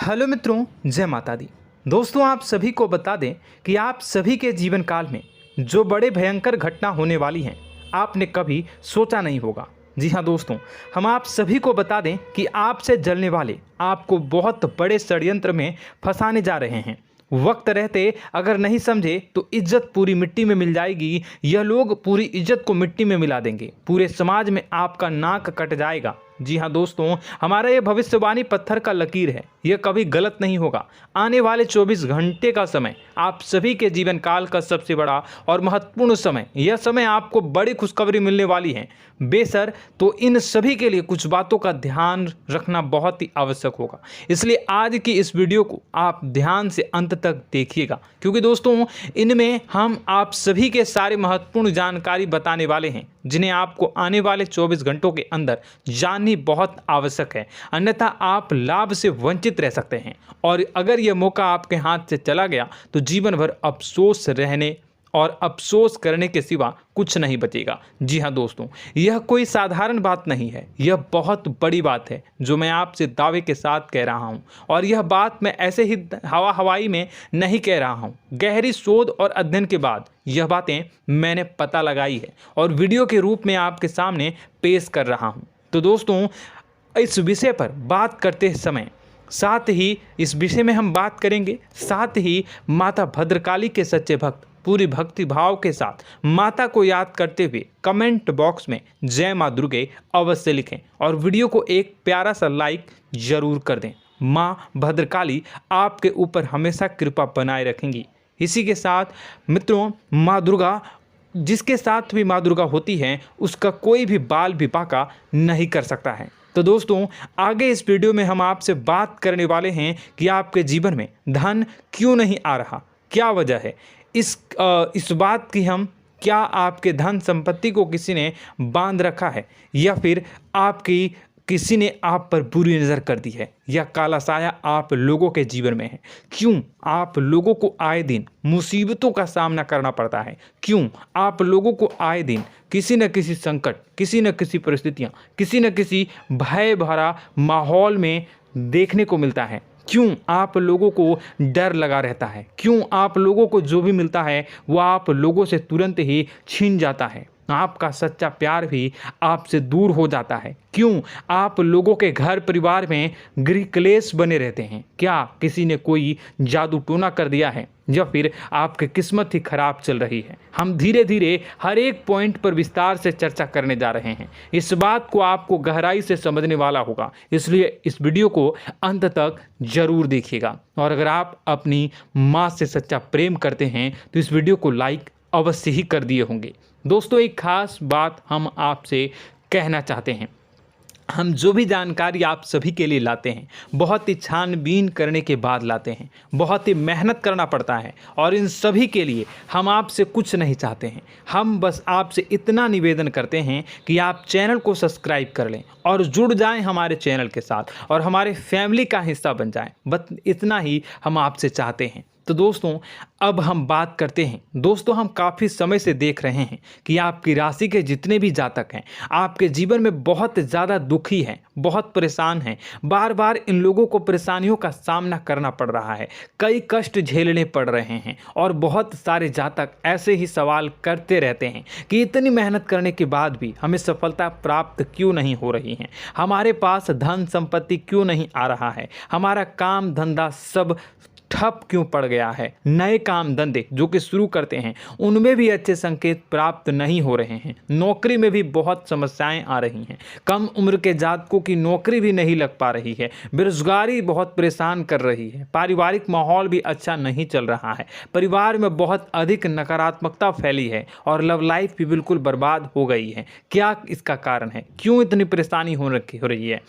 Hello मित्रों, जय माता दी। दोस्तों, आप सभी को बता दें कि आप सभी के जीवन काल में जो बड़े भयंकर घटना होने वाली हैं, आपने कभी सोचा नहीं होगा। जी हाँ दोस्तों, हम आप सभी को बता दें कि आपसे जलने वाले आपको बहुत बड़े षड्यंत्र में फंसाने जा रहे हैं। वक्त रहते अगर नहीं समझे तो इज्जत पूरी मिट्टी में मिल जाएगी। यह लोग पूरी इज्जत को मिट्टी में मिला देंगे। पूरे समाज में आपका नाक कट जाएगा। जी हाँ दोस्तों, हमारा ये भविष्यवाणी पत्थर का लकीर है, यह कभी गलत नहीं होगा। आने वाले 24 घंटे का समय आप सभी के जीवन काल का सबसे बड़ा और महत्वपूर्ण समय। यह समय आपको बड़ी खुशखबरी मिलने वाली है बेसर, तो इन सभी के लिए कुछ बातों का ध्यान रखना बहुत ही आवश्यक होगा। इसलिए आज की इस वीडियो को आप ध्यान से अंत तक देखिएगा, क्योंकि दोस्तों इनमें हम आप सभी के सारे महत्वपूर्ण जानकारी बताने वाले हैं, जिन्हें आपको आने वाले 24 घंटों के अंदर जाननी बहुत आवश्यक है। अन्यथा आप लाभ से वंचित रह सकते हैं, और अगर यह मौका आपके हाथ से चला गया तो जीवन भर अफसोस रहने और अफसोस करने के सिवा कुछ नहीं बचेगा। जी हाँ दोस्तों, यह कोई साधारण बात नहीं है, यह बहुत बड़ी बात है जो मैं आपसे दावे के साथ कह रहा हूँ। और यह बात मैं ऐसे ही हवाई में नहीं कह रहा हूँ। गहरी शोध और अध्ययन के बाद यह बातें मैंने पता लगाई है और वीडियो के रूप में आपके सामने पेश कर रहा हूँ। तो दोस्तों, इस विषय पर बात करते समय साथ ही इस विषय में हम बात करेंगे, साथ ही माता भद्रकाली के सच्चे भक्त पूरी भक्ति भाव के साथ माता को याद करते हुए कमेंट बॉक्स में जय माँ दुर्गे अवश्य लिखें और वीडियो को एक प्यारा सा लाइक जरूर कर दें। माँ भद्रकाली आपके ऊपर हमेशा कृपा बनाए रखेंगी। इसी के साथ मित्रों, माँ दुर्गा, जिसके साथ भी माँ दुर्गा होती हैं, उसका कोई भी बाल भी बांका नहीं कर सकता है। तो दोस्तों, आगे इस वीडियो में हम आपसे बात करने वाले हैं कि आपके जीवन में धन क्यों नहीं आ रहा, क्या वजह है इस बात की। हम क्या आपके धन संपत्ति को किसी ने बांध रखा है, या फिर आपकी किसी ने आप पर बुरी नज़र कर दी है, या काला साया आप लोगों के जीवन में है। क्यों आप लोगों को आए दिन मुसीबतों का सामना करना पड़ता है, क्यों आप लोगों को आए दिन किसी न किसी संकट, किसी न किसी परिस्थितियाँ, किसी न किसी भय भरा माहौल में देखने को मिलता है, क्यों आप लोगों को डर लगा रहता है, क्यों आप लोगों को जो भी मिलता है वो आप लोगों से तुरंत ही छीन जाता है, आपका सच्चा प्यार भी आपसे दूर हो जाता है, क्यों आप लोगों के घर परिवार में गृह क्लेश बने रहते हैं। क्या किसी ने कोई जादू टोना कर दिया है, या फिर आपकी किस्मत ही खराब चल रही है। हम धीरे धीरे हर एक पॉइंट पर विस्तार से चर्चा करने जा रहे हैं। इस बात को आपको गहराई से समझने वाला होगा, इसलिए इस वीडियो को अंत तक जरूर देखिएगा। और अगर आप अपनी माँ से सच्चा प्रेम करते हैं तो इस वीडियो को लाइक अवश्य ही कर दिए होंगे। दोस्तों, एक खास बात हम आपसे कहना चाहते हैं। हम जो भी जानकारी आप सभी के लिए लाते हैं, बहुत ही छानबीन करने के बाद लाते हैं, बहुत ही मेहनत करना पड़ता है, और इन सभी के लिए हम आपसे कुछ नहीं चाहते हैं। हम बस आपसे इतना निवेदन करते हैं कि आप चैनल को सब्सक्राइब कर लें और जुड़ जाएं हमारे चैनल के साथ और हमारे फैमिली का हिस्सा बन जाएं। बस इतना ही हम आपसे चाहते हैं। तो दोस्तों, अब हम बात करते हैं। दोस्तों, हम काफ़ी समय से देख रहे हैं कि आपकी राशि के जितने भी जातक हैं, आपके जीवन में बहुत ज़्यादा दुखी हैं, बहुत परेशान हैं। बार बार इन लोगों को परेशानियों का सामना करना पड़ रहा है, कई कष्ट झेलने पड़ रहे हैं, और बहुत सारे जातक ऐसे ही सवाल करते रहते हैं कि इतनी मेहनत करने के बाद भी हमें सफलता प्राप्त क्यों नहीं हो रही है, हमारे पास धन संपत्ति क्यों नहीं आ रहा है, हमारा काम धंधा सब ठप क्यों पड़ गया है, नए काम धंधे जो कि शुरू करते हैं उनमें भी अच्छे संकेत प्राप्त नहीं हो रहे हैं, नौकरी में भी बहुत समस्याएं आ रही हैं, कम उम्र के जातकों की नौकरी भी नहीं लग पा रही है, बेरोजगारी बहुत परेशान कर रही है, पारिवारिक माहौल भी अच्छा नहीं चल रहा है, परिवार में बहुत अधिक नकारात्मकता फैली है, और लव लाइफ भी बिल्कुल बर्बाद हो गई है। क्या इसका कारण है, क्यों इतनी परेशानी हो रही है?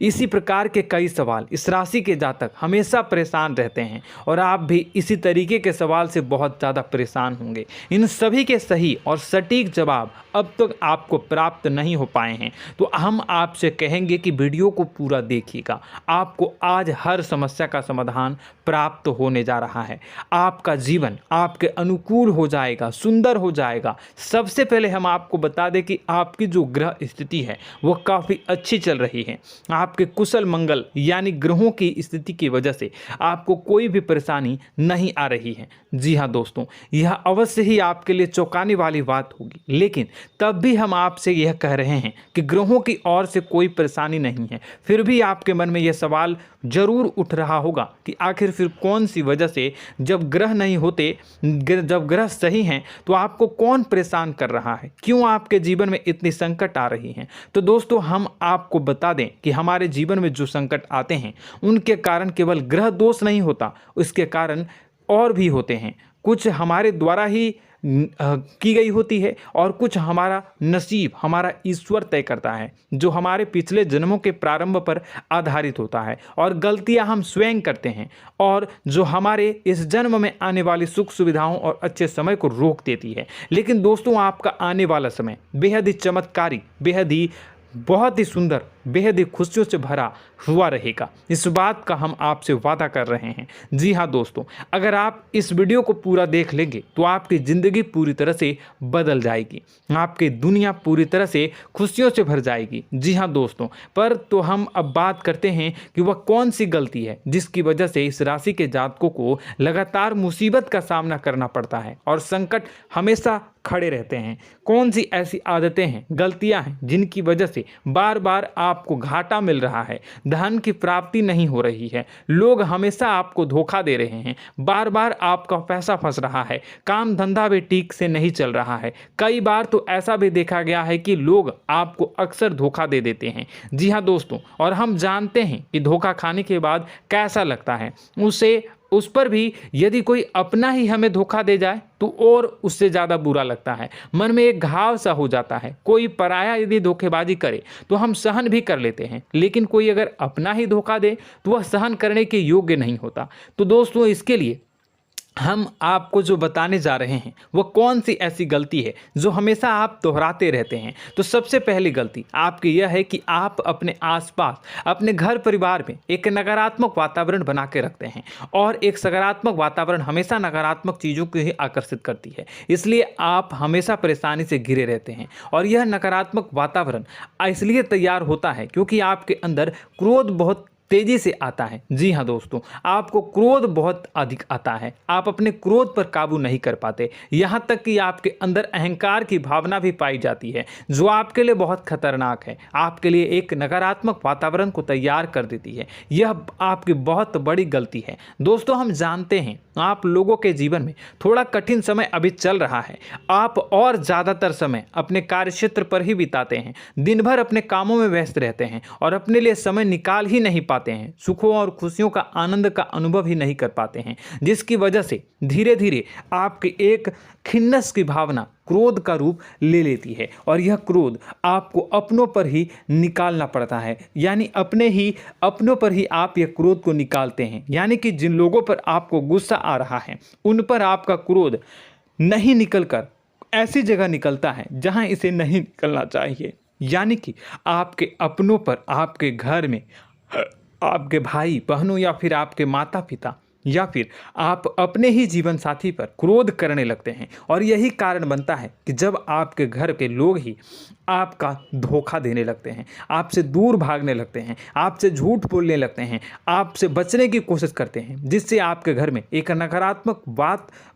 इसी प्रकार के कई सवाल इस राशि के जातक हमेशा परेशान रहते हैं, और आप भी इसी तरीके के सवाल से बहुत ज़्यादा परेशान होंगे। इन सभी के सही और सटीक जवाब अब तक आपको प्राप्त नहीं हो पाए हैं, तो हम आपसे कहेंगे कि वीडियो को पूरा देखिएगा। आपको आज हर समस्या का समाधान प्राप्त होने जा रहा है। आपका जीवन आपके अनुकूल हो जाएगा, सुंदर हो जाएगा। सबसे पहले हम आपको बता दें कि आपकी जो ग्रह स्थिति है वो काफ़ी अच्छी चल रही है। आपके कुशल मंगल यानी ग्रहों की स्थिति की वजह से आपको कोई भी परेशानी नहीं आ रही है। जी हाँ दोस्तों, यह अवश्य ही आपके लिए चौंकाने वाली बात होगी, लेकिन तब भी हम आपसे यह कह रहे हैं कि ग्रहों की ओर से कोई परेशानी नहीं है। फिर भी आपके मन में यह सवाल जरूर उठ रहा होगा कि आखिर फिर कौन सी वजह से, जब ग्रह नहीं होते, जब ग्रह सही हैं, तो आपको कौन परेशान कर रहा है, क्यों आपके जीवन में इतनी संकट आ रही हैं। तो दोस्तों, हम आपको बता दें कि हमारे जीवन में जो संकट आते हैं उनके कारण केवल ग्रह दोष नहीं होता, उसके कारण और भी होते हैं। कुछ हमारे द्वारा ही की गई होती है और कुछ हमारा नसीब, हमारा ईश्वर तय करता है, जो हमारे पिछले जन्मों के प्रारंभ पर आधारित होता है। और गलतियां हम स्वयं करते हैं और जो हमारे इस जन्म में आने वाली सुख सुविधाओं और अच्छे समय को रोक देती है। लेकिन दोस्तों, आपका आने वाला समय बेहद ही चमत्कारी, बेहद ही बहुत ही सुंदर, बेहद ही खुशियों से भरा हुआ रहेगा। इस बात का हम आपसे वादा कर रहे हैं। जी हाँ दोस्तों, अगर आप इस वीडियो को पूरा देख लेंगे तो आपकी ज़िंदगी पूरी तरह से बदल जाएगी, आपकी दुनिया पूरी तरह से खुशियों से भर जाएगी। जी हाँ दोस्तों, पर तो हम अब बात करते हैं कि वह कौन सी गलती है जिसकी वजह से इस राशि के जातकों को लगातार मुसीबत का सामना करना पड़ता है और संकट हमेशा खड़े रहते हैं। कौन सी ऐसी आदतें हैं, गलतियां हैं जिनकी वजह से बार बार आपको घाटा मिल रहा है, धन की प्राप्ति नहीं हो रही है, लोग हमेशा आपको धोखा दे रहे हैं, बार बार आपका पैसा फंस रहा है, काम धंधा भी ठीक से नहीं चल रहा है। कई बार तो ऐसा भी देखा गया है कि लोग आपको अक्सर धोखा दे देते हैं। जी हाँ दोस्तों, और हम जानते हैं कि धोखा खाने के बाद कैसा लगता है। उस पर भी यदि कोई अपना ही हमें धोखा दे जाए तो और उससे ज़्यादा बुरा लगता है, मन में एक घाव सा हो जाता है। कोई पराया यदि धोखेबाजी करे तो हम सहन भी कर लेते हैं, लेकिन कोई अगर अपना ही धोखा दे तो वह सहन करने के योग्य नहीं होता। तो दोस्तों, इसके लिए हम आपको जो बताने जा रहे हैं वो कौन सी ऐसी गलती है जो हमेशा आप दोहराते रहते हैं। तो सबसे पहली गलती आपकी यह है कि आप अपने आसपास, अपने घर परिवार में एक नकारात्मक वातावरण बना के रखते हैं, और एक सकारात्मक वातावरण हमेशा नकारात्मक चीज़ों को ही आकर्षित करती है। इसलिए आप हमेशा परेशानी से घिरे रहते हैं, और यह नकारात्मक वातावरण इसलिए तैयार होता है क्योंकि आपके अंदर क्रोध बहुत तेजी से आता है। जी हाँ दोस्तों, आपको क्रोध बहुत अधिक आता है, आप अपने क्रोध पर काबू नहीं कर पाते, यहाँ तक कि आपके अंदर अहंकार की भावना भी पाई जाती है, जो आपके लिए बहुत खतरनाक है, आपके लिए एक नकारात्मक वातावरण को तैयार कर देती है। यह आपकी बहुत बड़ी गलती है। दोस्तों, हम जानते हैं आप लोगों के जीवन में थोड़ा कठिन समय अभी चल रहा है। आप और ज़्यादातर समय अपने कार्यक्षेत्र पर ही बिताते हैं, दिन भर अपने कामों में व्यस्त रहते हैं और अपने लिए समय निकाल ही नहीं पाते हैं, सुखों और खुशियों का आनंद का अनुभव ही नहीं कर पाते हैं, जिसकी वजह से धीरे धीरे आपकी एक खिन्नस की भावना क्रोध का रूप ले लेती है, और यह क्रोध आपको अपनों पर ही निकालना पड़ता है। यानी अपनों पर ही आप यह क्रोध को निकालते हैं। यानी कि जिन लोगों पर आपको गुस्सा आ रहा है उन पर आपका क्रोध नहीं निकलकर ऐसी जगह निकलता है जहां इसे नहीं निकलना चाहिए। यानी कि आपके अपनों पर, आपके घर में, आपके भाई बहनों या फिर आपके माता पिता या फिर आप अपने ही जीवन साथी पर क्रोध करने लगते हैं। और यही कारण बनता है कि जब आपके घर के लोग ही आपका धोखा देने लगते हैं, आपसे दूर भागने लगते हैं, आपसे झूठ बोलने लगते हैं, आपसे बचने की कोशिश करते हैं, जिससे आपके घर में एक नकारात्मक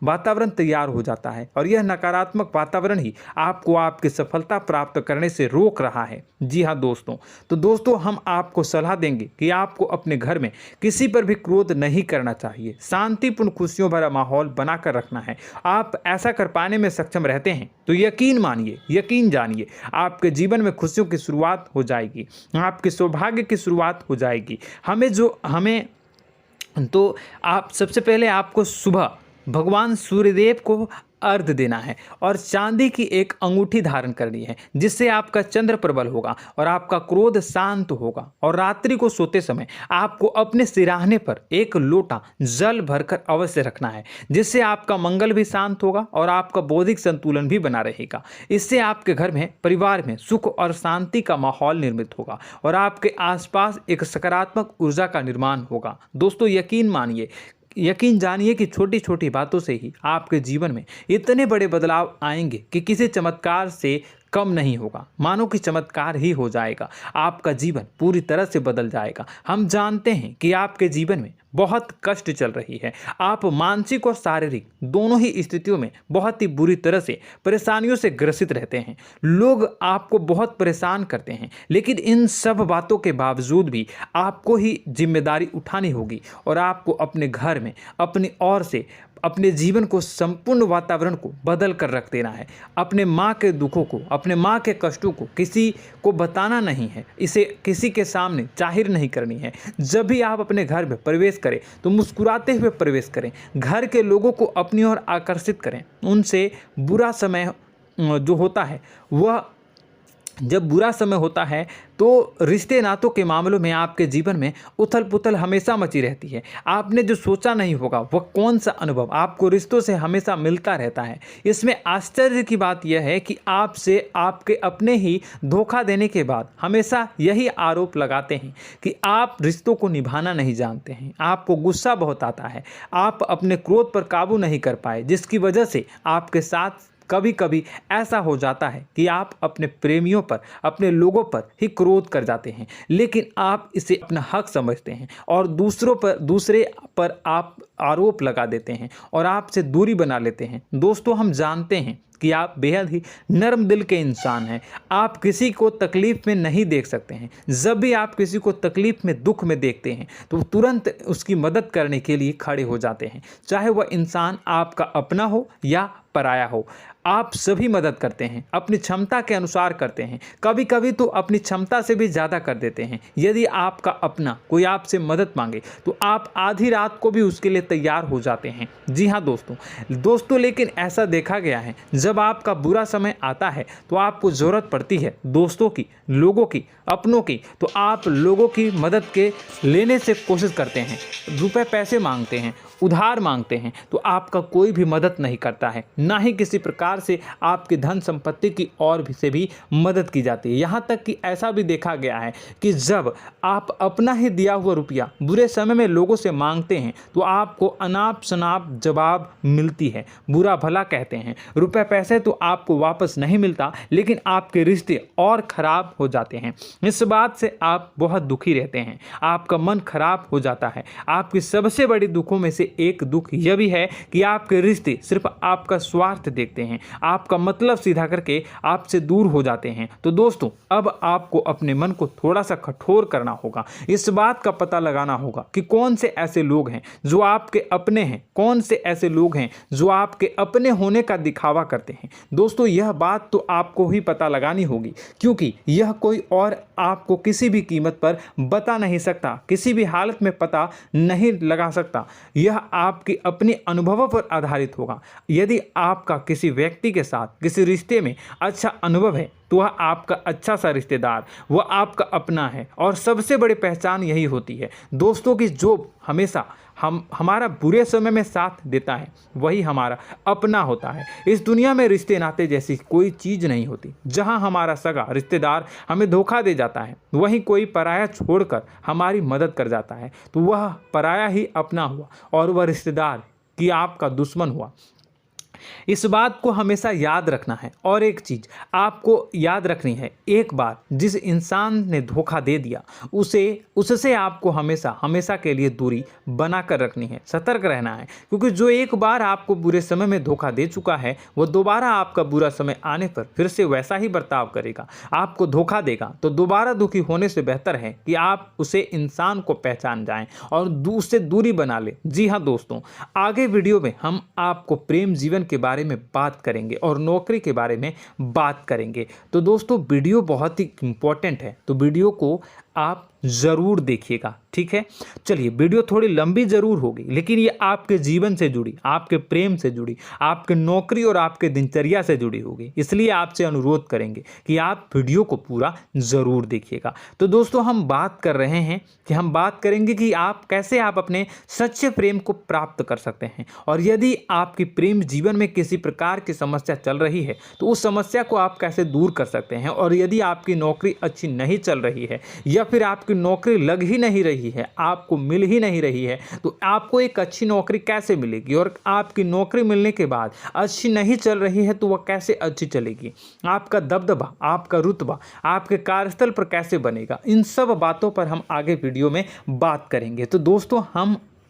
वातावरण तैयार हो जाता है। और यह नकारात्मक वातावरण ही आपको आपकी सफलता प्राप्त करने से रोक रहा है। जी हाँ दोस्तों, तो दोस्तों, हम आपको सलाह देंगे कि आपको अपने घर में किसी पर भी क्रोध नहीं करना चाहिए, शांतिपूर्ण खुशियों भरा माहौल बनाकर रखना है। आप ऐसा कर पाने में सक्षम रहते हैं तो यकीन मानिए, यकीन जानिए, आपके जीवन में खुशियों की शुरुआत हो जाएगी, आपके सौभाग्य की शुरुआत हो जाएगी। आप सबसे पहले आपको सुबह भगवान सूर्यदेव को अर्घ देना है और चांदी की एक अंगूठी धारण करनी है, जिससे आपका चंद्र प्रबल होगा और आपका क्रोध शांत होगा। और रात्रि को सोते समय आपको अपने सिराहने पर एक लोटा जल भरकर अवश्य रखना है, जिससे आपका मंगल भी शांत होगा और आपका बौद्धिक संतुलन भी बना रहेगा। इससे आपके घर में, परिवार में सुख और शांति का माहौल निर्मित होगा और आपके आसपास एक सकारात्मक ऊर्जा का निर्माण होगा। दोस्तों यकीन जानिए कि छोटी छोटी बातों से ही आपके जीवन में इतने बड़े बदलाव आएंगे कि किसी चमत्कार से कम नहीं होगा। मानो कि चमत्कार ही हो जाएगा, आपका जीवन पूरी तरह से बदल जाएगा। हम जानते हैं कि आपके जीवन में बहुत कष्ट चल रही है, आप मानसिक और शारीरिक दोनों ही स्थितियों में बहुत ही बुरी तरह से परेशानियों से ग्रसित रहते हैं। लोग आपको बहुत परेशान करते हैं, लेकिन इन सब बातों के बावजूद भी आपको ही जिम्मेदारी उठानी होगी और आपको अपने घर में अपनी ओर से अपने जीवन को, संपूर्ण वातावरण को बदल कर रख देना है। अपने माँ के दुखों को, अपने माँ के कष्टों को किसी को बताना नहीं है, इसे किसी के सामने जाहिर नहीं करनी है। जब भी आप अपने घर में प्रवेश करें तो मुस्कुराते हुए प्रवेश करें, घर के लोगों को अपनी ओर आकर्षित करें। उनसे बुरा समय जो होता है वह जब बुरा समय होता है तो रिश्ते नातों के मामलों में आपके जीवन में उथल पुथल हमेशा मची रहती है। आपने जो सोचा नहीं होगा वह कौन सा अनुभव आपको रिश्तों से हमेशा मिलता रहता है। इसमें आश्चर्य की बात यह है कि आपसे आपके अपने ही धोखा देने के बाद हमेशा यही आरोप लगाते हैं कि आप रिश्तों को निभाना नहीं जानते हैं, आपको गुस्सा बहुत आता है, आप अपने क्रोध पर काबू नहीं कर पाए, जिसकी वजह से आपके साथ कभी कभी ऐसा हो जाता है कि आप अपने प्रेमियों पर, अपने लोगों पर ही क्रोध कर जाते हैं, लेकिन आप इसे अपना हक समझते हैं और दूसरे पर आप आरोप लगा देते हैं और आपसे दूरी बना लेते हैं। दोस्तों हम जानते हैं कि आप बेहद ही नर्म दिल के इंसान हैं। आप किसी को तकलीफ़ में नहीं देख सकते हैं। जब भी आप किसी को तकलीफ़ में, दुख में देखते हैं तो तुरंत उसकी मदद करने के लिए खड़े हो जाते हैं, चाहे वह इंसान आपका अपना हो या पराया हो। आप सभी मदद करते हैं, अपनी क्षमता के अनुसार करते हैं, कभी कभी तो अपनी क्षमता से भी ज़्यादा कर देते हैं। यदि आपका अपना कोई आपसे मदद मांगे तो आप आधी रात को भी उसके लिए तैयार हो जाते हैं। जी हाँ दोस्तों, लेकिन ऐसा देखा गया है जब आपका बुरा समय आता है तो आपको ज़रूरत पड़ती है दोस्तों की, लोगों की, अपनों की, तो आप लोगों की मदद के लेने से कोशिश करते हैं, रुपए पैसे मांगते हैं, उधार मांगते हैं, तो आपका कोई भी मदद नहीं करता है, ना ही किसी प्रकार से आपकी धन संपत्ति की और भी से भी मदद की जाती है। यहाँ तक कि ऐसा भी देखा गया है कि जब आप अपना ही दिया हुआ रुपया बुरे समय में लोगों से मांगते हैं तो आपको अनाप शनाप जवाब मिलती है, बुरा भला कहते हैं। रुपए पैसे तो आपको वापस नहीं मिलता, लेकिन आपके रिश्ते और खराब हो जाते हैं। इस बात से आप बहुत दुखी रहते हैं, आपका मन खराब हो जाता है। आपकी सबसे बड़ी दुखों में से एक दुख यह भी है कि आपके रिश्ते सिर्फ आपका स्वार्थ देखते हैं, आपका मतलब सीधा करके आपसे दूर हो जाते हैं। तो दोस्तों अब आपको अपने मन को थोड़ा सा कठोर करना होगा, इस बात का पता लगाना होगा कि कौन से ऐसे लोग हैं जो आपके अपने हैं, कौन से ऐसे लोग हैं जो आपके अपने होने का दिखावा करते हैं। दोस्तों यह बात तो आपको ही पता लगानी होगी, क्योंकि यह कोई और आपको किसी भी कीमत पर बता नहीं सकता, किसी भी हालत में पता नहीं लगा सकता। यह आपके अपने अनुभवों पर आधारित होगा। यदि आपका किसी व्यक्ति के साथ किसी रिश्ते में अच्छा अनुभव है तो वह आपका अच्छा सा रिश्तेदार, वह आपका अपना है, और सबसे बड़ी पहचान यही होती है दोस्तों की जो हमेशा हमारा बुरे समय में साथ देता है वही हमारा अपना होता है। इस दुनिया में रिश्ते नाते जैसी कोई चीज़ नहीं होती। जहां हमारा सगा रिश्तेदार हमें धोखा दे जाता है, वहीं कोई पराया छोड़कर हमारी मदद कर जाता है तो वह पराया ही अपना हुआ और वह रिश्तेदार कि आपका दुश्मन हुआ। इस बात को हमेशा याद रखना है। और एक चीज़ आपको याद रखनी है, एक बार जिस इंसान ने धोखा दे दिया उससे आपको हमेशा के लिए दूरी बना कर रखनी है, सतर्क रहना है, क्योंकि जो एक बार आपको बुरे समय में धोखा दे चुका है वो दोबारा आपका बुरा समय आने पर फिर से वैसा ही बर्ताव करेगा, आपको धोखा देगा। तो दोबारा दुखी होने से बेहतर है कि आप उसे इंसान को पहचान जाएं और उससे दूरी बना लें। जी हाँ दोस्तों, आगे वीडियो में हम आपको प्रेम जीवन के बारे में बात करेंगे और नौकरी के बारे में बात करेंगे। तो दोस्तों वीडियो बहुत ही इम्पोर्टेंट है, तो वीडियो को आप ज़रूर देखिएगा, ठीक है। चलिए, वीडियो थोड़ी लंबी ज़रूर होगी, लेकिन ये आपके जीवन से जुड़ी, आपके प्रेम से जुड़ी, आपके नौकरी और आपके दिनचर्या से जुड़ी होगी, इसलिए आपसे अनुरोध करेंगे कि आप वीडियो को पूरा ज़रूर देखिएगा। तो दोस्तों, हम बात कर रहे हैं कि हम बात करेंगे कि आप कैसे आप अपने सच्चे प्रेम को प्राप्त कर सकते हैं, और यदि आपकी प्रेम जीवन में किसी प्रकार की समस्या चल रही है तो उस समस्या को आप कैसे दूर कर सकते हैं, और यदि आपकी नौकरी अच्छी नहीं चल रही है या फिर आपकी नौकरी लग ही नहीं रही है, आपको मिल ही नहीं रही है, तो आपको एक अच्छी नौकरी कैसे मिलेगी, और आपकी नौकरी मिलने के बाद अच्छी नहीं चल रही है तो वह कैसे अच्छी चलेगी, आपका दबदबा, आपका रुतबा आपके कार्यस्थल पर कैसे बनेगा, इन सब बातों पर हम आगे वीडियो में बात करेंगे। तो दोस्तों,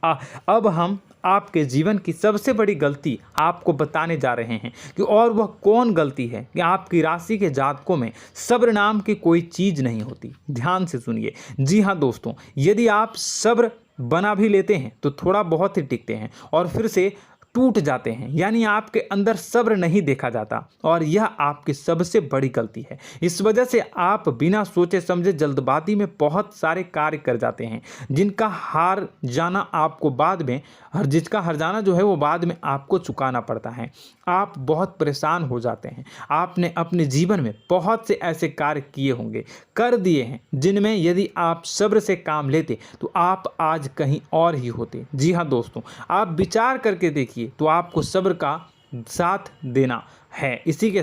अब हम आपके जीवन की सबसे बड़ी गलती आपको बताने जा रहे हैं कि और वह कौन गलती है कि आपकी राशि के जातकों में सब्र नाम की कोई चीज़ नहीं होती। ध्यान से सुनिए। जी हाँ दोस्तों, यदि आप सब्र बना भी लेते हैं तो थोड़ा बहुत ही टिकते हैं और फिर से टूट जाते हैं, यानी आपके अंदर सब्र नहीं देखा जाता, और यह आपकी सबसे बड़ी गलती है। इस वजह से आप बिना सोचे समझे जल्दबाजी में बहुत सारे कार्य कर जाते हैं, जिनका हार जाना आपको बाद में जिसका हर जाना जो है वो बाद में आपको चुकाना पड़ता है। आप बहुत परेशान हो जाते हैं। आपने अपने जीवन में बहुत से ऐसे कार्य किए होंगे, कर दिए हैं, जिनमें यदि आप सब्र से काम लेते तो आप आज कहीं और ही होते। जी हाँ दोस्तों, आप विचार करके देखिए तो आपको सब्र का साथ देना है। इसी के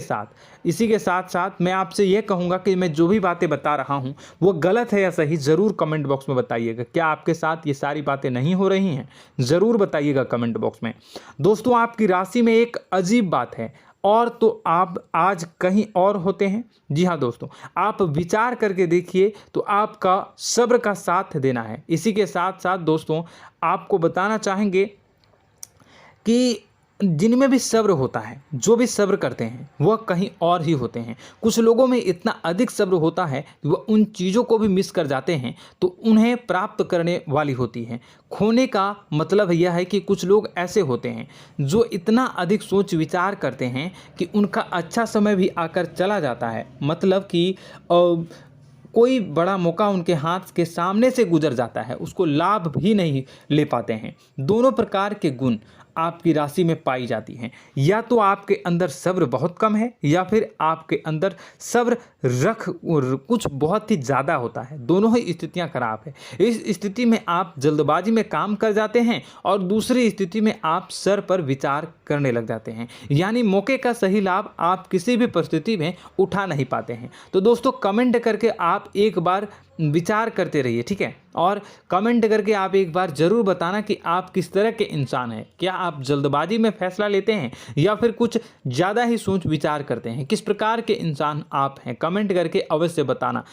साथ साथ मैं आपसे यह कहूँगा कि मैं जो भी बातें बता रहा हूँ वो गलत है या सही, ज़रूर कमेंट बॉक्स में बताइएगा। क्या आपके साथ ये सारी बातें नहीं हो रही हैं? ज़रूर बताइएगा कमेंट बॉक्स में। दोस्तों, आपकी राशि में एक अजीब बात है, और तो आप आज कहीं और होते हैं। जी हाँ दोस्तों, आप विचार करके देखिए तो आपका सब्र का साथ देना है। इसी के साथ साथ दोस्तों, आपको बताना चाहेंगे कि जिनमें भी सब्र होता है, जो भी सब्र करते हैं, वह कहीं और ही होते हैं। कुछ लोगों में इतना अधिक सब्र होता है कि वह उन चीज़ों को भी मिस कर जाते हैं तो उन्हें प्राप्त करने वाली होती हैं। खोने का मतलब यह है कि कुछ लोग ऐसे होते हैं जो इतना अधिक सोच विचार करते हैं कि उनका अच्छा समय भी आकर चला जाता है, मतलब कि कोई बड़ा मौका उनके हाथ के सामने से गुजर जाता है, उसको लाभ भी नहीं ले पाते हैं। दोनों प्रकार के गुण आपकी राशि में पाई जाती हैं। या तो आपके अंदर सब्र बहुत कम है, या फिर आपके अंदर सब्र कुछ बहुत ही ज़्यादा होता है। दोनों ही स्थितियां खराब है। इस स्थिति में आप जल्दबाजी में काम कर जाते हैं, और दूसरी स्थिति में आप सर पर विचार करने लग जाते हैं, यानी मौके का सही लाभ आप किसी भी परिस्थिति में उठा नहीं पाते हैं। तो दोस्तों, कमेंट करके आप एक बार विचार करते रहिए, ठीक है, और कमेंट करके आप एक बार ज़रूर बताना कि आप किस तरह के इंसान हैं। क्या आप जल्दबाजी में फैसला लेते हैं या फिर कुछ ज़्यादा ही सोच विचार करते हैं? किस प्रकार के इंसान आप हैं, कमेंट करके अवश्य बताना।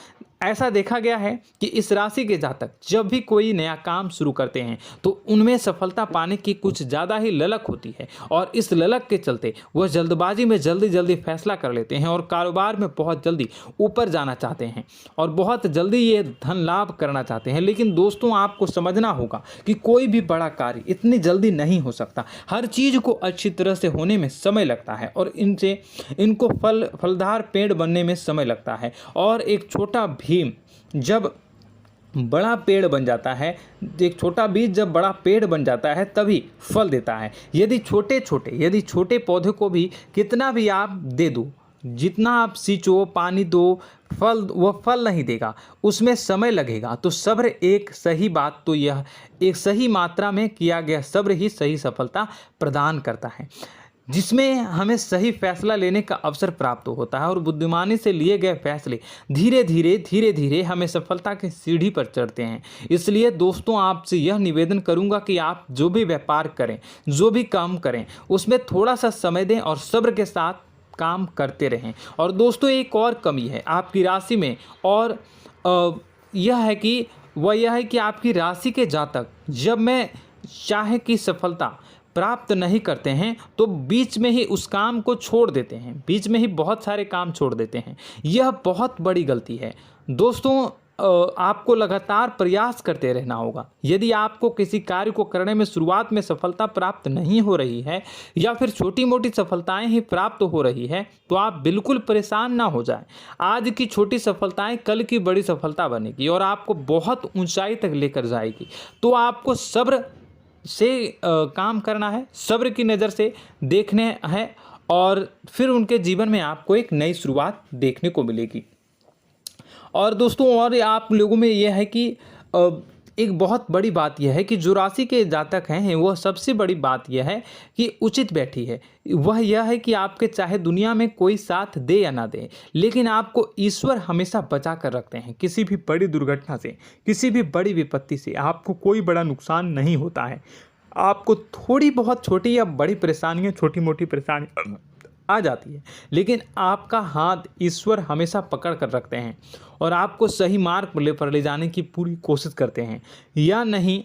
ऐसा देखा गया है कि इस राशि के जातक जब भी कोई नया काम शुरू करते हैं तो उनमें सफलता पाने की कुछ ज़्यादा ही ललक होती है, और इस ललक के चलते वह जल्दबाजी में जल्दी फैसला कर लेते हैं और कारोबार में बहुत जल्दी ऊपर जाना चाहते हैं और बहुत जल्दी ये धन लाभ करना चाहते हैं। लेकिन दोस्तों, आपको समझना होगा कि कोई भी बड़ा कार्य इतनी जल्दी नहीं हो सकता। हर चीज़ को अच्छी तरह से होने में समय लगता है, और इनको फलदार पेड़ बनने में समय लगता है। और एक छोटा भीम जब बड़ा पेड़ बन जाता है, एक छोटा बीज जब बड़ा पेड़ बन जाता है तभी फल देता है। यदि छोटे पौधे को भी कितना भी आप दे दो, जितना आप सींचो, पानी दो, वह फल नहीं देगा, उसमें समय लगेगा। तो सब्र एक सही बात, तो यह एक सही मात्रा में किया गया सब्र ही सही सफलता प्रदान करता है, जिसमें हमें सही फैसला लेने का अवसर प्राप्त होता है, और बुद्धिमानी से लिए गए फैसले धीरे धीरे हमें सफलता की सीढ़ी पर चढ़ते हैं। इसलिए दोस्तों, आपसे यह निवेदन करूंगा कि आप जो भी व्यापार करें, जो भी काम करें, उसमें थोड़ा सा समय दें और सब्र के साथ काम करते रहें। और दोस्तों, एक और कमी है आपकी राशि में, और यह है कि आपकी राशि के जातक जब में चाहे की सफलता प्राप्त नहीं करते हैं तो बीच में ही उस काम को छोड़ देते हैं, बीच में ही बहुत सारे काम छोड़ देते हैं। यह बहुत बड़ी गलती है दोस्तों। आपको लगातार प्रयास करते रहना होगा। यदि आपको किसी कार्य को करने में शुरुआत में सफलता प्राप्त नहीं हो रही है या फिर छोटी मोटी सफलताएं ही प्राप्त हो रही है तो आप बिल्कुल परेशान ना हो जाएं। आज की छोटी सफलताएं कल की बड़ी सफलता बनेगी और आपको बहुत ऊंचाई तक लेकर जाएगी। तो आपको सब्र से काम करना है, सब्र की नज़र से देखने हैं और फिर उनके जीवन में आपको एक नई शुरुआत देखने को मिलेगी। और दोस्तों और आप लोगों में यह है कि एक बहुत बड़ी बात यह है कि जो राशि के जातक हैं वह सबसे बड़ी बात यह है कि उचित बैठी है। वह यह है कि आपके चाहे दुनिया में कोई साथ दे या ना दे, लेकिन आपको ईश्वर हमेशा बचा कर रखते हैं। किसी भी बड़ी दुर्घटना से, किसी भी बड़ी विपत्ति से आपको कोई बड़ा नुकसान नहीं होता है। आपको थोड़ी बहुत छोटी या बड़ी परेशानियाँ, छोटी मोटी परेशानी आ जाती है, लेकिन आपका हाथ ईश्वर हमेशा पकड़ कर रखते हैं और आपको सही मार्ग पर ले जाने की पूरी कोशिश करते हैं। या नहीं,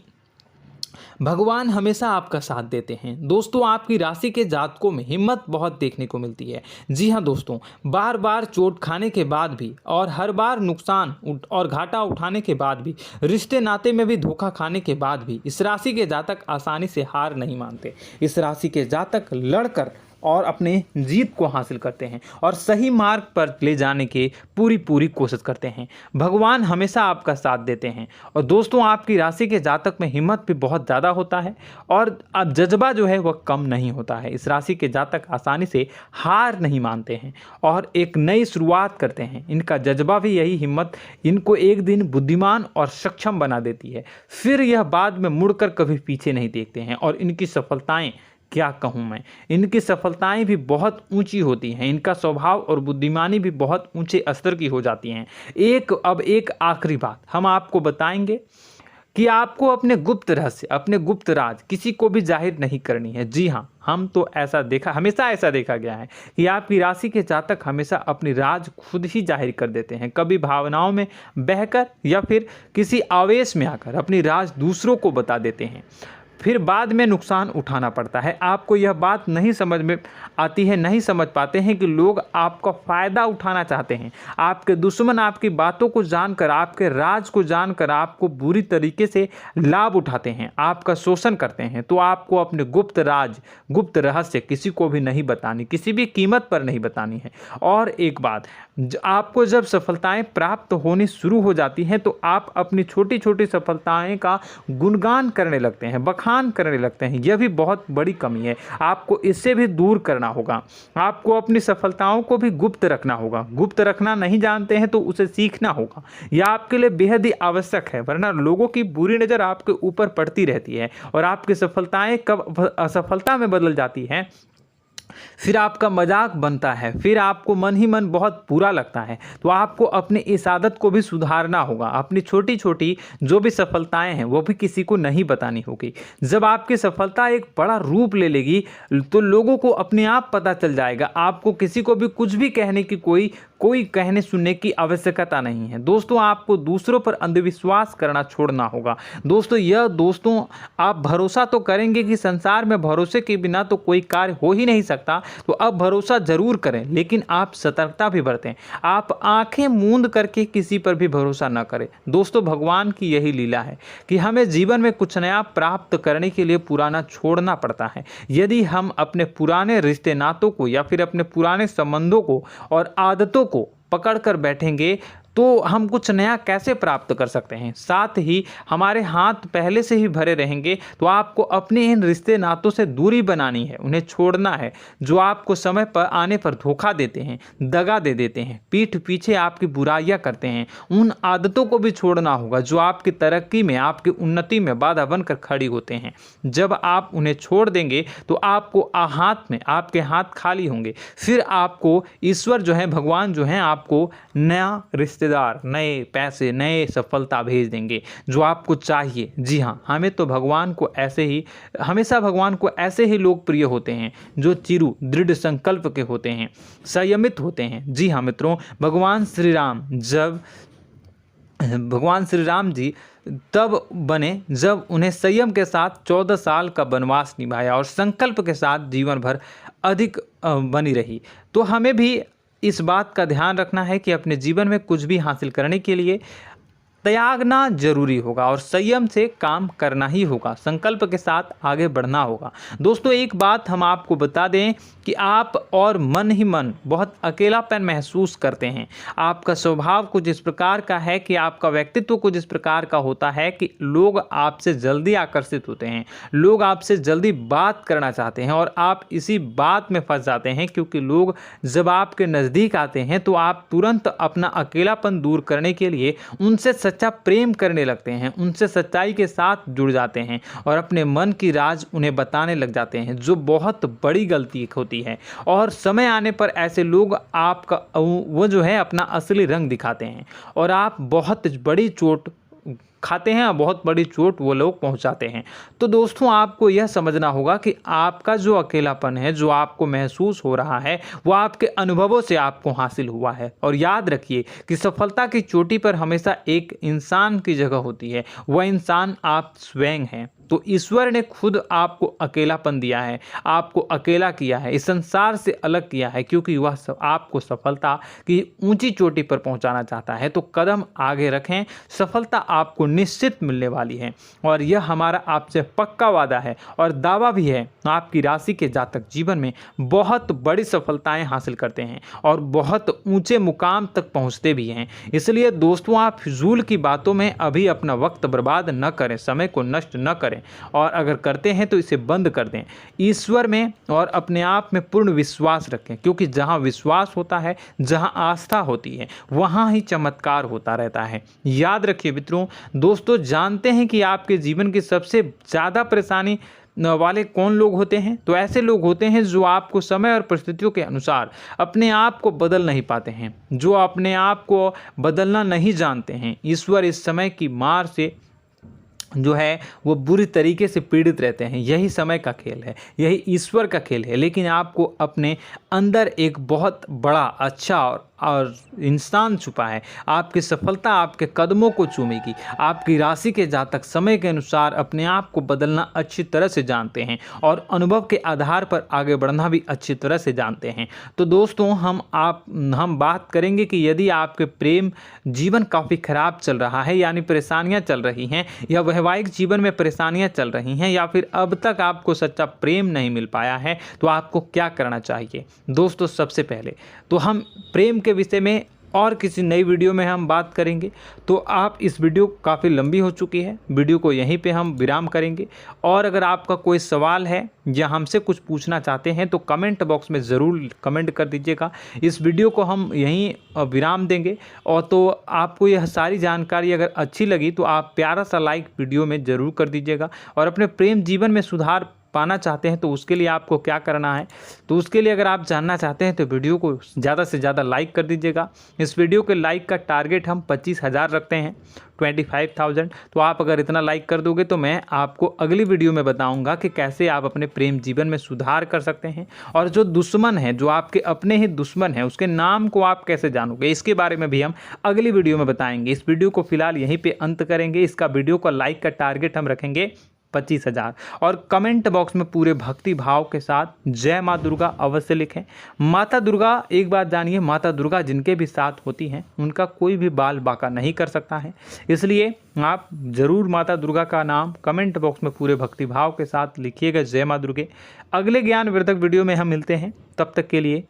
भगवान हमेशा आपका साथ देते हैं। दोस्तों आपकी राशि के जातकों में हिम्मत बहुत देखने को मिलती है। जी हाँ दोस्तों, बार बार चोट खाने के बाद भी और हर बार नुकसान और घाटा उठाने के बाद भी, रिश्ते नाते में भी धोखा खाने के बाद भी इस राशि के जातक आसानी से हार नहीं मानते। इस राशि के जातक लड़कर और अपने जीत को हासिल करते हैं और सही मार्ग पर ले जाने की पूरी कोशिश करते हैं। भगवान हमेशा आपका साथ देते हैं। और दोस्तों आपकी राशि के जातक में हिम्मत भी बहुत ज़्यादा होता है और अब जज्बा जो है वह कम नहीं होता है। इस राशि के जातक आसानी से हार नहीं मानते हैं और एक नई शुरुआत करते हैं। इनका जज्बा भी, यही हिम्मत इनको एक दिन बुद्धिमान और सक्षम बना देती है। फिर यह बाद में मुड़कर कभी पीछे नहीं देखते हैं और इनकी सफलताएं, क्या कहूँ मैं, इनकी सफलताएं भी बहुत ऊंची होती हैं। इनका स्वभाव और बुद्धिमानी भी बहुत ऊंचे स्तर की हो जाती हैं। अब एक आखिरी बात हम आपको बताएंगे कि आपको अपने गुप्त रहस्य, अपने गुप्त राज किसी को भी जाहिर नहीं करनी है। जी हाँ, हम तो हमेशा ऐसा देखा गया है कि आपकी राशि के जातक हमेशा अपनी राज खुद ही जाहिर कर देते हैं। कभी भावनाओं में बहकर या फिर किसी आवेश में आकर अपनी राज दूसरों को बता देते हैं, फिर बाद में नुकसान उठाना पड़ता है। आपको यह बात नहीं समझ में आती है, नहीं समझ पाते हैं कि लोग आपका फ़ायदा उठाना चाहते हैं। आपके दुश्मन आपकी बातों को जानकर, आपके राज को जानकर आपको बुरी तरीके से लाभ उठाते हैं, आपका शोषण करते हैं। तो आपको अपने गुप्त राज, गुप्त रहस्य किसी को भी नहीं बतानी, किसी भी कीमत पर नहीं बतानी है। और एक बात, आपको जब सफलताएं प्राप्त होनी शुरू हो जाती हैं तो आप अपनी छोटी छोटी सफलताएं का गुणगान करने लगते हैं, बखान करने लगते हैं। यह भी बहुत बड़ी कमी है, आपको इससे भी दूर करना होगा। आपको अपनी सफलताओं को भी गुप्त रखना होगा। गुप्त रखना नहीं जानते हैं तो उसे सीखना होगा। यह आपके लिए बेहद ही आवश्यक है, वरना लोगों की बुरी नज़र आपके ऊपर पड़ती रहती है और आपकी सफलताएं कब असफलता में बदल जाती हैं, फिर आपका मजाक बनता है, फिर आपको मन ही मन बहुत बुरा लगता है। तो आपको अपनी इस आदत को भी सुधारना होगा। अपनी छोटी छोटी जो भी सफलताएं हैं वो भी किसी को नहीं बतानी होगी। जब आपकी सफलता एक बड़ा रूप ले लेगी तो लोगों को अपने आप पता चल जाएगा। आपको किसी को भी कुछ भी कहने की कोई कहने सुनने की आवश्यकता नहीं है। दोस्तों आपको दूसरों पर अंधविश्वास करना छोड़ना होगा। दोस्तों आप भरोसा तो करेंगे कि संसार में भरोसे के बिना तो कोई कार्य हो ही नहीं सकता, तो अब भरोसा जरूर करें, लेकिन आप सतर्कता भी बरतें। आप आंखें मूंद करके किसी पर भी भरोसा न करें। दोस्तों भगवान की यही लीला है कि हमें जीवन में कुछ नया प्राप्त करने के लिए पुराना छोड़ना पड़ता है। यदि हम अपने पुराने रिश्ते नातों को या फिर अपने पुराने संबंधों को और आदतों को पकड़ कर बैठेंगे तो हम कुछ नया कैसे प्राप्त कर सकते हैं। साथ ही हमारे हाथ पहले से ही भरे रहेंगे। तो आपको अपने इन रिश्ते नातों से दूरी बनानी है, उन्हें छोड़ना है जो आपको समय पर आने पर धोखा देते हैं, दगा दे देते हैं, पीठ पीछे आपकी बुराइयां करते हैं। उन आदतों को भी छोड़ना होगा जो आपकी तरक्की में, आपकी उन्नति में बाधा बनकर खड़ी होते हैं। जब आप उन्हें छोड़ देंगे तो आपके हाथ खाली होंगे। फिर आपको ईश्वर जो है, भगवान जो है, आपको नया रिश्तेदार, नए पैसे, नए सफलता भेज देंगे जो आपको चाहिए। जी हाँ, हमेशा भगवान को ऐसे ही लोग प्रिय होते हैं जो चिरु दृढ़ संकल्प के होते हैं, संयमित होते हैं। जी हाँ मित्रों, भगवान श्री राम जी तब बने जब उन्हें संयम के साथ 14 साल का वनवास निभाया और संकल्प के साथ जीवन भर अधिक बनी रही। तो हमें भी इस बात का ध्यान रखना है कि अपने जीवन में कुछ भी हासिल करने के लिए त्यागना जरूरी होगा और संयम से काम करना ही होगा, संकल्प के साथ आगे बढ़ना होगा। दोस्तों एक बात हम आपको बता दें कि आप और मन ही मन बहुत अकेलापन महसूस करते हैं। आपका स्वभाव कुछ इस प्रकार का है कि आपका व्यक्तित्व कुछ इस प्रकार का होता है कि लोग आपसे जल्दी आकर्षित होते हैं, लोग आपसे जल्दी बात करना चाहते हैं और आप इसी बात में फंस जाते हैं, क्योंकि लोग जब आपके नज़दीक आते हैं तो आप तुरंत अपना अकेलापन दूर करने के लिए उनसे सच्चा प्रेम करने लगते हैं, उनसे सच्चाई के साथ जुड़ जाते हैं और अपने मन की राज उन्हें बताने लग जाते हैं, जो बहुत बड़ी गलती होती है। और समय आने पर ऐसे लोग आपका वो जो है अपना असली रंग दिखाते हैं और आप बहुत बड़ी चोट खाते हैं और बहुत बड़ी चोट वो लोग पहुंचाते हैं। तो दोस्तों आपको यह समझना होगा कि आपका जो अकेलापन है, जो आपको महसूस हो रहा है, वो आपके अनुभवों से आपको हासिल हुआ है। और याद रखिए कि सफलता की चोटी पर हमेशा एक इंसान की जगह होती है, वह इंसान आप स्वयं हैं। तो ईश्वर ने खुद आपको अकेलापन दिया है, आपको अकेला किया है, इस संसार से अलग किया है, क्योंकि वह आपको सफलता की ऊंची चोटी पर पहुंचाना चाहता है। तो कदम आगे रखें, सफलता आपको निश्चित मिलने वाली है और यह हमारा आपसे पक्का वादा है और दावा भी है। आपकी राशि के जातक जीवन में बहुत बड़ी सफलताएं हासिल करते हैं और बहुत ऊंचे मुकाम तक पहुंचते भी हैं। इसलिए दोस्तों आप फिजूल की बातों में अभी अपना वक्त बर्बाद न करें, समय को नष्ट न करें और अगर करते हैं तो इसे बंद कर दें। ईश्वर में और अपने आप में पूर्ण विश्वास रखें, क्योंकि जहां विश्वास होता है, जहां आस्था होती है, वहां ही चमत्कार होता रहता है। याद रखिए मित्रों, दोस्तों जानते हैं कि आपके जीवन की सबसे ज़्यादा परेशानी वाले कौन लोग होते हैं? तो ऐसे लोग होते हैं जो आपको समय और परिस्थितियों के अनुसार अपने आप को बदल नहीं पाते हैं, जो अपने आप को बदलना नहीं जानते हैं। ईश्वर इस समय की मार से जो है वो बुरी तरीके से पीड़ित रहते हैं। यही समय का खेल है, यही ईश्वर का खेल है। लेकिन आपको अपने अंदर एक बहुत बड़ा अच्छा और इंसान छुपा है। आपकी सफलता आपके कदमों को चूमेगी। आपकी राशि के जातक समय के अनुसार अपने आप को बदलना अच्छी तरह से जानते हैं और अनुभव के आधार पर आगे बढ़ना भी अच्छी तरह से जानते हैं। तो दोस्तों हम बात करेंगे कि यदि आपके प्रेम जीवन काफ़ी खराब चल रहा है, यानी परेशानियां चल रही हैं, या वैवाहिक जीवन में परेशानियां चल रही हैं, या फिर अब तक आपको सच्चा प्रेम नहीं मिल पाया है, तो आपको क्या करना चाहिए? दोस्तों सबसे पहले तो हम प्रेम के विषय में और किसी नई वीडियो में हम बात करेंगे। तो आप इस वीडियो काफ़ी लंबी हो चुकी है, वीडियो को यहीं पे हम विराम करेंगे। और अगर आपका कोई सवाल है या हमसे कुछ पूछना चाहते हैं तो कमेंट बॉक्स में ज़रूर कमेंट कर दीजिएगा। इस वीडियो को हम यहीं विराम देंगे। और तो आपको यह सारी जानकारी अगर अच्छी लगी तो आप प्यारा सा लाइक वीडियो में ज़रूर कर दीजिएगा। और अपने प्रेम जीवन में सुधार पाना चाहते हैं तो उसके लिए आपको क्या करना है, तो उसके लिए अगर आप जानना चाहते हैं तो वीडियो को ज़्यादा से ज़्यादा लाइक कर दीजिएगा। इस वीडियो के लाइक का टारगेट हम 25,000 रखते हैं, 25,000। तो आप अगर इतना लाइक कर दोगे तो मैं आपको अगली वीडियो में बताऊंगा कि कैसे आप अपने प्रेम जीवन में सुधार कर सकते हैं। और जो दुश्मन है, जो आपके अपने ही दुश्मन है, उसके नाम को आप कैसे जानोगे, इसके बारे में भी हम अगली वीडियो में बताएंगे। इस वीडियो को फिलहाल यहीं पर अंत करेंगे। इसका वीडियो का लाइक का टारगेट हम रखेंगे 25,000। और कमेंट बॉक्स में पूरे भक्ति भाव के साथ जय माँ दुर्गा अवश्य लिखें। माता दुर्गा, एक बात जानिए, माता दुर्गा जिनके भी साथ होती हैं उनका कोई भी बाल बाका नहीं कर सकता है। इसलिए आप ज़रूर माता दुर्गा का नाम कमेंट बॉक्स में पूरे भक्ति भाव के साथ लिखिएगा, जय माँ दुर्गे। अगले ज्ञानवर्धक वीडियो में हम मिलते हैं, तब तक के लिए